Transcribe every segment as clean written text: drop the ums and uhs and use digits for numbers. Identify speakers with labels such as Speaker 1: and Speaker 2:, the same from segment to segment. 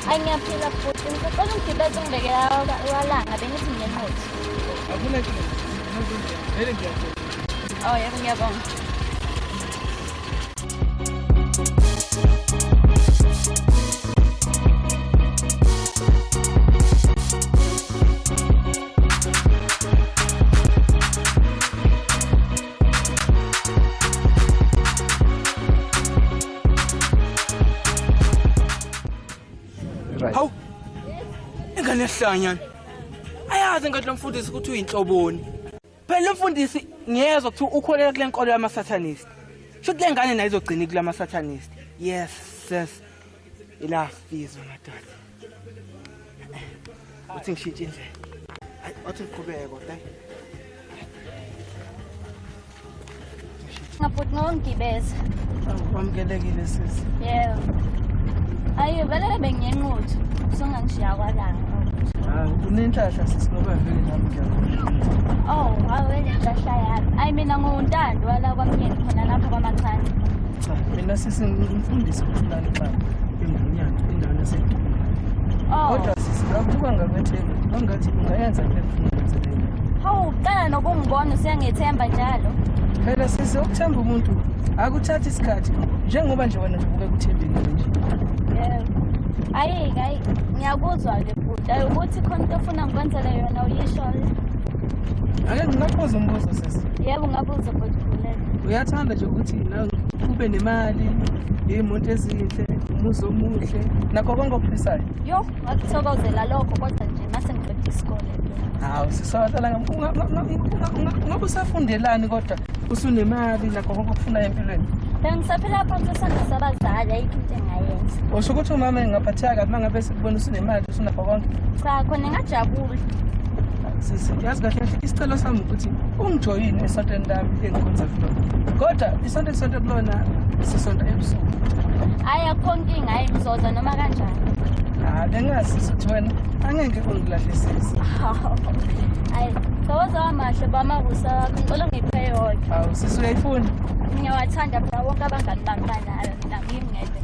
Speaker 1: Ay ngiyaphila futhi ngicela ungigibeze ungibekela walanga bengithi ngiyenqothi. Oh yebo ngiyabonga.
Speaker 2: Hawu, ingane ehlanya ayazi ngathi lo mfundisi ukuthi uyinhloboni. Phela lo mfundisi ngiyezwa ukuthi ukholelwa kule nkolo yama-Satanist. Shothi le ngane nayo izogcina kula ma-Satanist. Yes, ilafizwa madoda. Uthi ngishintshe indlela. Hayi, uthi ngiqhubeke kodwa.
Speaker 1: Ngaphuthi ngongibeza.
Speaker 2: Kwamkelekile sisi.
Speaker 1: Yebo. Ayi vele bengiyenqothi. Songangishiya kwalanga.
Speaker 2: Unenhlahla sisi ngoba vele nami ngiyakho.
Speaker 1: Oh, awele inhlahla yami. Ayi mina nguntando wala kwamyeni khona lapha kwaMachane.
Speaker 2: Cha, mina sisi ngimfundisa ukulala xa emvunyana endaweni yaseDumba. Kodwa sisi akubuka ngakwethemba, angathi ungayenza le mfundiso leyo.
Speaker 1: Hawu, uqala nokungibona usiyangethemba njalo.
Speaker 2: Phela sisi ukuthemba umuntu akuthathi isikhathi njengoba nje wena ubuke kuthembile nje.
Speaker 1: Yebo. Ayi ngiyakuzwa ke futhi ukuthi khona into ofuna ngikwenzele yona uyisho.
Speaker 2: Ake ngingabuza umbuzo sisi.
Speaker 1: Yebo ngabuza futhi khuleka.
Speaker 2: Uyathanda nje ukuthi nawe ube nemali, imoto ezinhle, umuzi omuhle, nakho konke okufisayo.
Speaker 1: Yo, ngakuthokozela lokho kodwa nje mase ngiqeda isikole.
Speaker 2: Hawu sisawathala ngabe usafundelani kodwa usunemali nakho konke okufunayo empilweni.
Speaker 1: Bengisaphila phansi esandla sabazali ayikho into engayenza.
Speaker 2: Usho ukuthi umama engaphatheka kabi mangabe sikubona usunemali usunakho konke.
Speaker 1: Cha khona ngajabula.
Speaker 2: Sisi yazi kahle kahle isicelo sami ukuthi ungijoyine esontweni lami engikhonza kulona. Kodwa isonto kulona sisonto ebusuku.
Speaker 1: Hayi akho nkinga hayi ngizoza noma kanjani.
Speaker 2: Bengazi ukuthi wena angeke ungilahle sisi.
Speaker 1: Hayi soza amahle bamabusa ngicela ngiphe yonke.
Speaker 2: Hawu sisi uyayifuna?
Speaker 1: Ngiyawathanda phela wonke abangani bami banayo mina ngingedwa.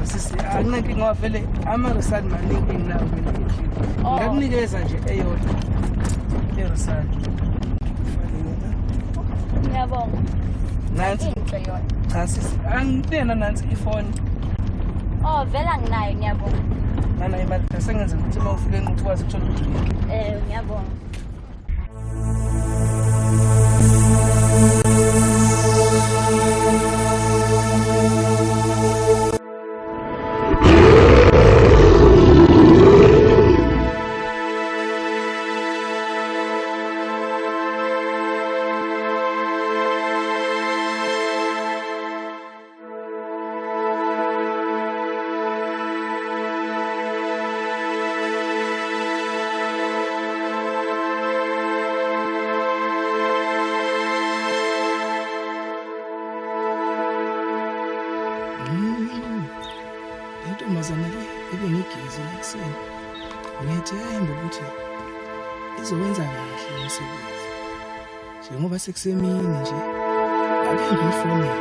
Speaker 2: Sisi anginankinga ngoba vele ama-result maningi enginawo mina endlini. Ngakunikeza nje eyodwa i-result.
Speaker 1: Ngiyabonga.
Speaker 2: Nansi cha sisi angibena nansi ifoni.
Speaker 1: Oh vela nginayo ngiyabonga.
Speaker 2: Mana imali sengenza ukuthi uma ufike ukuthi ukwazi ukuthola udrink.
Speaker 1: Ngiyabonga.
Speaker 2: Intombazane le ebengigizela ekuseni ngiyethemba ukuthi izowenza kahle umsebenzi njengoba sekusemini nje ake ngiyifonele.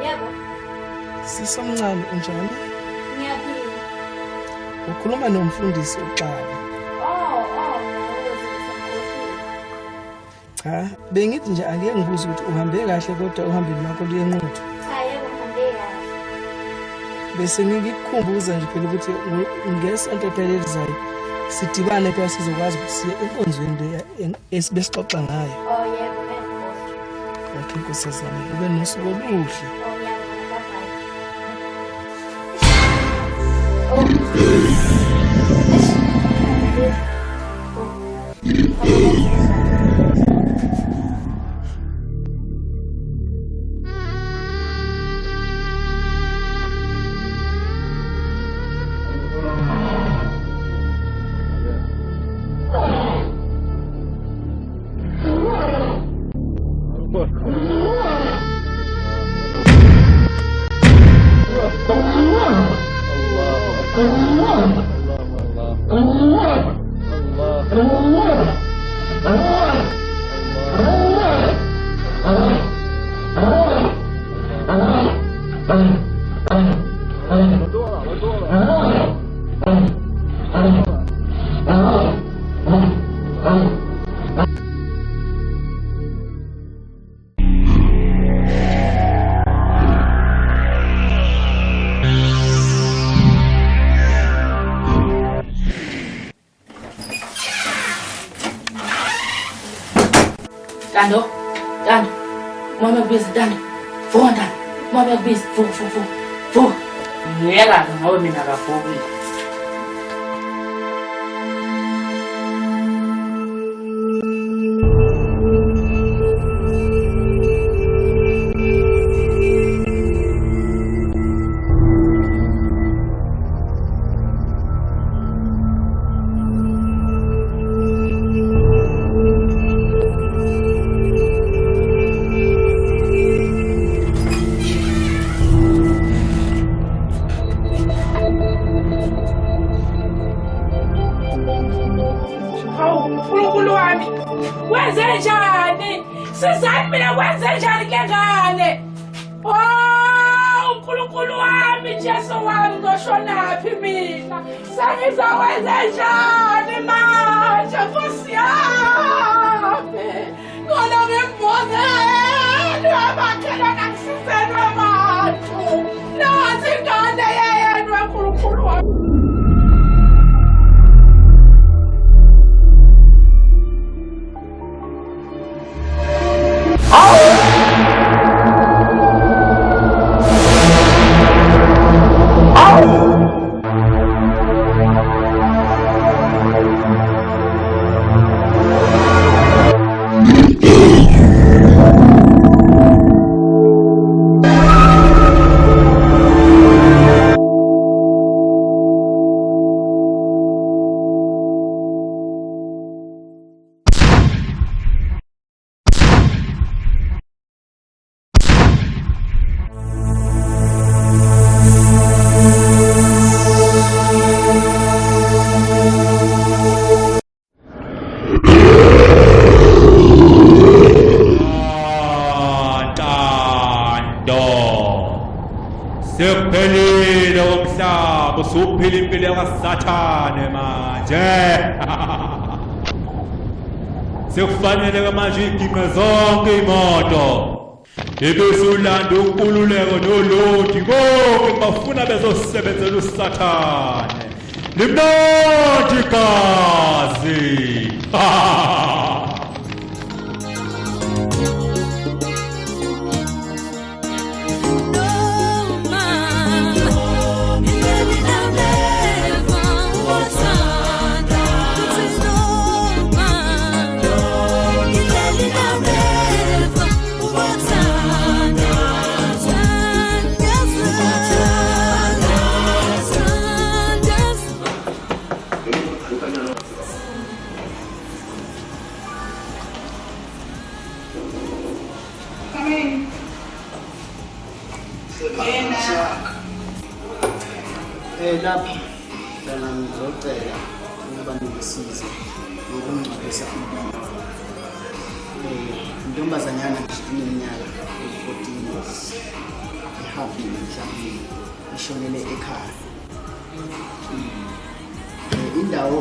Speaker 1: Yebo.
Speaker 2: Sisomncane unjani?
Speaker 1: Ngiyaphila.
Speaker 2: Ukhuluma nomfundisi uXaba. Cha, bengithi nje ake ngibuze ukuthi uhambe kahle kodwa uhambeni lwakho luyenquthu.
Speaker 1: Cha yebo ngihambe kahle.
Speaker 2: Bese ngikukhumbuza nje phela ukuthi ngesonto phela elizayo sidibane phela sizokwazi ukuthi siye enkonzweni le esibesixoxa ngayo.
Speaker 1: Oh yebo ngiyabonga.
Speaker 2: Okay nkosazana kube nosuku oluhle.
Speaker 3: Allah Tando. Mama uyakubiza Tando. Vuka Tando. Mama uyakubiza. Vuka. Ngiyela ngawe mina kavuki.
Speaker 4: uNkulunkulu wami wenze njani sizani mina wenze njani ke ngane uNkulunkulu wami Jesu wami ngoshonaphi mina sengizowenze njani manje Nkosi yami ngona ngimboze abakhela nakusizeni abantu nathi ingane yeyena uNkulunkulu wami.
Speaker 5: Sephelile umhlaba usuphila impilo kaSathane manje. Sekufanele ke manje iginqe zonke imoto. Ebesulanda uNkululeko noLodi konke bafuna bezosebenzela uSathane. Limnandi gazi.
Speaker 6: Lapha ngicela ngizocela ukuba ningisize ngokungcwabisa umuntu. Intombazanyana ngineminyaka eyi-14 ihambile emhlabeni ishonele ekhaya. Indawo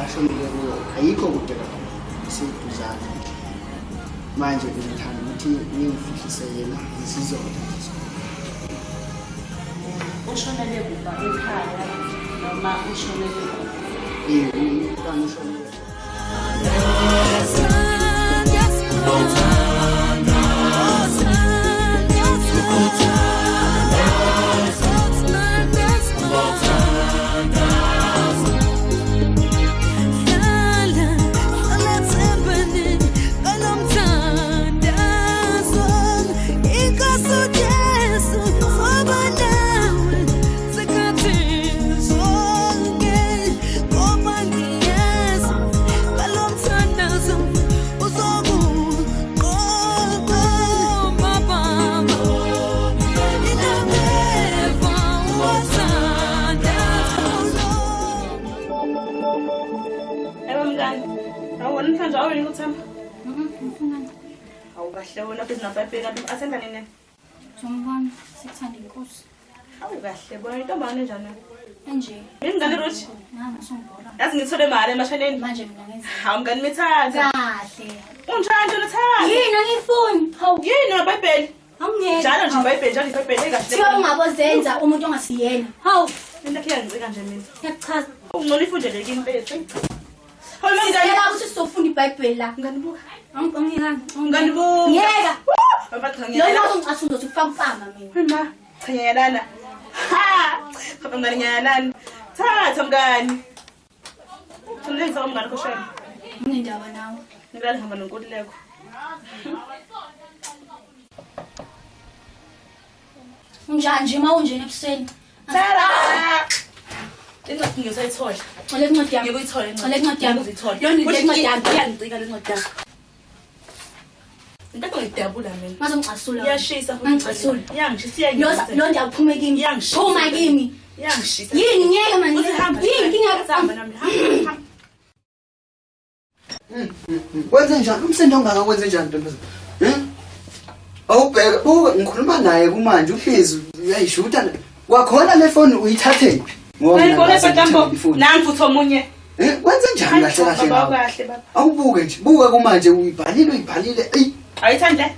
Speaker 6: ashonele kuyo ayikho kude kakhulu iseduzane. Manje ngithanda ukuthi ngiyifihlise yena isizotha.
Speaker 3: Ushonele kuba ekhaya noma ushonele
Speaker 6: Umntwana ushonele.
Speaker 4: Kahle wona phela nababheka lapha asenza nini?
Speaker 1: Someone 600 Nkosi.
Speaker 4: Awu kahle bona intombazane njani?
Speaker 1: Enje.
Speaker 4: Yini ngane Ruth?
Speaker 1: Nami songibona.
Speaker 4: Yazi ngithole imali emashaneni.
Speaker 1: Manje mina ngenza.
Speaker 4: Hawu mngani mithatha.
Speaker 1: Kahle.
Speaker 4: Unjani lothatha?
Speaker 1: Yini angifuni? Hawu.
Speaker 4: Yini ngeBhayibheli?
Speaker 1: Awungeke.
Speaker 4: Njalo nje iBhayibheli, njalo iBhayibheli kahle.
Speaker 1: Thiwa ungabozenza umuntu ongasiyena. Hawu.
Speaker 4: Into yakhe yangizeka nje mina.
Speaker 1: Ngiyakuchaza.
Speaker 4: Ungcono ifundele kimi mfethu. Hawu mangani.
Speaker 1: Sicela ukuthi sizofunda iBhayibheli la.
Speaker 4: Ngani buka.
Speaker 1: Ngiyeka. Lona ungasundo sifamfama mina.
Speaker 4: Ma, chanyelana. Ha! Khapha mngani nyanani. Thatha mngani. Thulisa umngani koshana.
Speaker 1: Nginendaba nawe.
Speaker 4: Ngilala ngihamba nonkululeko.
Speaker 1: Unjani nje mawunjeni ebuseni?
Speaker 4: Tara! Incwadi ngiyosayithola.
Speaker 1: Ngale incwadi yami.
Speaker 4: Ngiyikuyithola
Speaker 1: Ngale incwadi yami.
Speaker 4: Ngiyithola.
Speaker 1: Yona le incwadi yami.
Speaker 4: Iyangicika le ncwadi yami. Ngeke ngidabula mina.
Speaker 1: Maze ngicasula.
Speaker 4: Iyashisa futhi.
Speaker 1: Ngicasula.
Speaker 4: Iyangishisa iyangishisa.
Speaker 1: Lo ndiyaphume kimi.
Speaker 4: Iyangishisa.
Speaker 1: Phuma kimi.
Speaker 4: Iyangishisa.
Speaker 1: Yini ngeke manje.
Speaker 4: Uthi hamba.
Speaker 1: Yini inkinga
Speaker 4: hamba nami. Hamba.
Speaker 6: Wenze njani umsebenzi ongaka kwenze njani ntombi? Awubheke buka ngikhuluma naye kumanje uhlezi uyayishuta kwakhona le phone uyithathe ngoba
Speaker 4: Ngibona eBhatambo nangi futhi omunye.
Speaker 6: Wenze njani kahle kahle ngawo?
Speaker 4: Kahle baba.
Speaker 6: Awubuke nje buka kumanje uyibhalile ey
Speaker 4: Ayithande.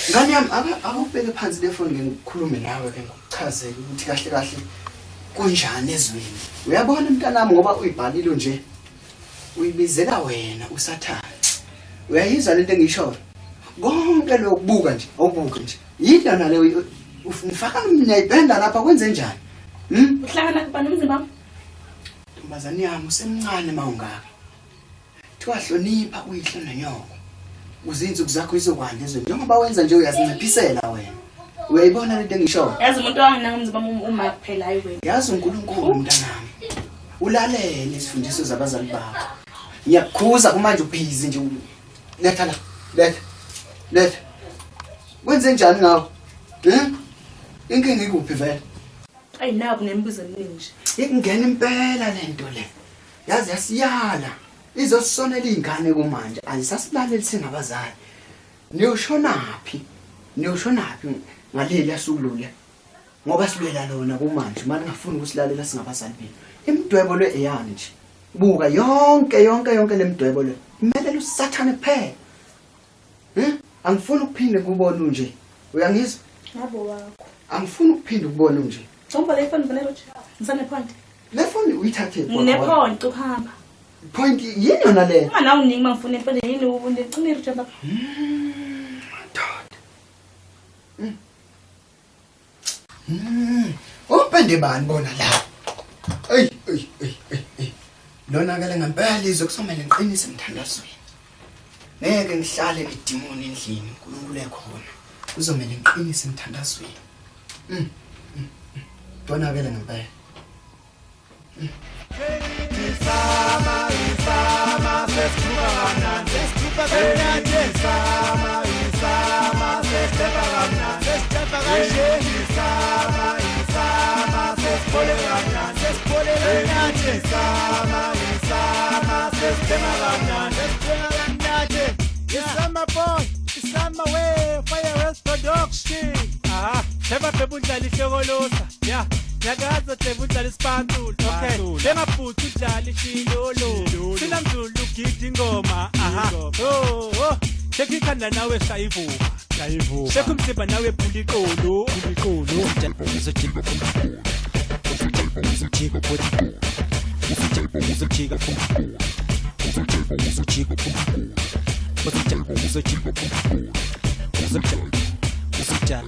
Speaker 6: Ngani yami akubheke phansi le phone ngikhulume nawe ke ngokuchazela ukuthi kahle kahle kunjani ezweni. Uyabona mntanami ngoba uyibhalile nje uyibizela wena usathana. Uyayizwa lento engishoyo? Konke lokubuka nje awubuke nje. Yini na le ufaka niyayibhenda lapha kwenze njani?
Speaker 4: Uhlangana kubani umzimba wami?
Speaker 6: Ntombazane yami usemncane mawungaka. Thiwa hlonipha uyihle nonyoko. Uzinsuku zakho izokwanda ezweni njengoba wenza nje uyazinciphisela wena. Uyayibona lento engishoyo?
Speaker 4: Yazi umuntu wangana umzimba wami uma kuphela hayi wena.
Speaker 6: Yazi uNkulunkulu mntanami. Ulalele isifundiso zabazali bakho. Ngiyakukhuza kumanje ubhizi nje. Letha la. Letha. Wenze njani ngawo? Inkinga ikuphi vele?
Speaker 4: Ayinaku nemibuzo eminingi.
Speaker 6: Ikungena impela lento le. Yazi yasiyala. Izosonela izingane kumanje. Ayisasilaleli singabazali. Niyoshonaphi ngaleli yasulule. Ngoba silwela lona kumanje manje ngafuna ukusilalela singabazali benu. Imidwebo le eyani nje. Buka yonke lemidwebo le. Imele usathane kuphela. Angifuni ukuphinde kubona nje. Uyangizwa?
Speaker 4: Yabo wakho.
Speaker 6: Angifuni ukuphinde ukubona nje.
Speaker 4: Ngomba le phone vele rothi. Ngisane point.
Speaker 6: Le phone uyithathe
Speaker 4: Ngine point ukuhamba.
Speaker 6: Point yini yona le?
Speaker 4: Ungana uningi mangifuna phone yini ubunde cimiri nje baba.
Speaker 6: Opende bani bona la? Ey. Lona ke ngempela izokusomela ngiqinise emthandazweni. Ngeke ngihlale ngidimoni endlini uNkulunkulu ekhona. Kuzomela ngiqinise emthandazweni. Lona ke ngempela. Isama sesikhupha kamnandi sesikhupha kamnandi isama sesikhupha kamnandi sesikhupha kamnandi isama sesikhole kamnandi sesikhole kamnandi isama sesikhupha kamnandi sesikhupha kamnandi isama boy isama way fire west production Theba bebundlala ihlokolosa yeah Nyakazo tebundlala isipantula okay Bengaphuthi udlala ishilolo Sina mzulu ugida ingoma oh Shake ikhanda nawe shayivuka Shake umzimba nawe phula iqolo Uzojika